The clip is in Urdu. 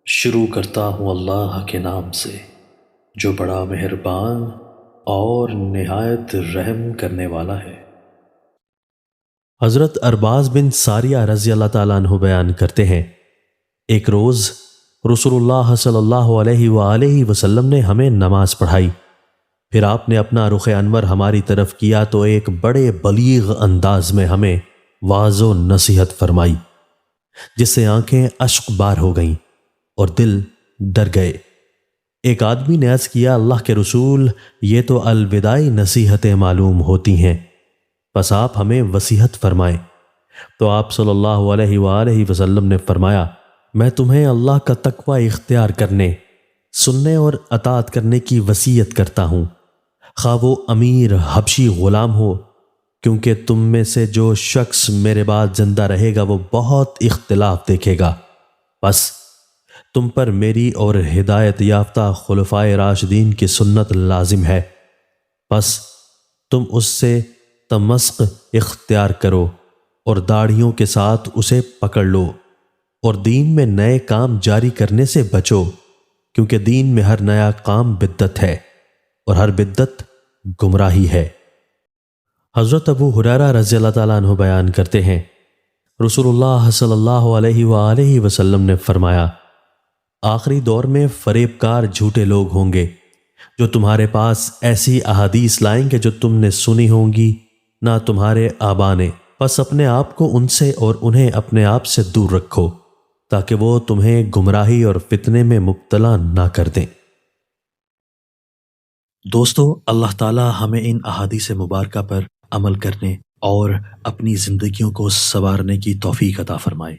شروع کرتا ہوں اللہ کے نام سے جو بڑا مہربان اور نہایت رحم کرنے والا ہے۔ حضرت ارباز بن ساریہ رضی اللہ تعالیٰ عنہ بیان کرتے ہیں، ایک روز رسول اللہ صلی اللہ علیہ وآلہ وسلم نے ہمیں نماز پڑھائی، پھر آپ نے اپنا رخ انور ہماری طرف کیا تو ایک بڑے بلیغ انداز میں ہمیں واعظ و نصیحت فرمائی، جس سے آنکھیں اشک بار ہو گئیں اور دل ڈر گئے۔ ایک آدمی نے عرض کیا، اللہ کے رسول، یہ تو الوداعی نصیحتیں معلوم ہوتی ہیں، بس آپ ہمیں وصیحت فرمائیں۔ تو آپ صلی اللہ علیہ وآلہ وسلم نے فرمایا، میں تمہیں اللہ کا تقوی اختیار کرنے، سننے اور اطاعت کرنے کی وصیت کرتا ہوں، خواہ وہ امیر حبشی غلام ہو، کیونکہ تم میں سے جو شخص میرے بعد زندہ رہے گا وہ بہت اختلاف دیکھے گا، بس تم پر میری اور ہدایت یافتہ خلفائے راشدین کی سنت لازم ہے، بس تم اس سے تمسک اختیار کرو اور داڑھیوں کے ساتھ اسے پکڑ لو، اور دین میں نئے کام جاری کرنے سے بچو، کیونکہ دین میں ہر نیا کام بدعت ہے اور ہر بدعت گمراہی ہے۔ حضرت ابو ہریرہ رضی اللہ تعالیٰ عنہ بیان کرتے ہیں، رسول اللہ صلی اللہ علیہ وآلہ وسلم نے فرمایا، آخری دور میں فریب کار جھوٹے لوگ ہوں گے جو تمہارے پاس ایسی احادیث لائیں گے جو تم نے سنی ہوں گی نہ تمہارے آبا نے، بس اپنے آپ کو ان سے اور انہیں اپنے آپ سے دور رکھو تاکہ وہ تمہیں گمراہی اور فتنے میں مبتلا نہ کر دیں۔ دوستو، اللہ تعالی ہمیں ان احادیث مبارکہ پر عمل کرنے اور اپنی زندگیوں کو سنوارنے کی توفیق عطا فرمائے۔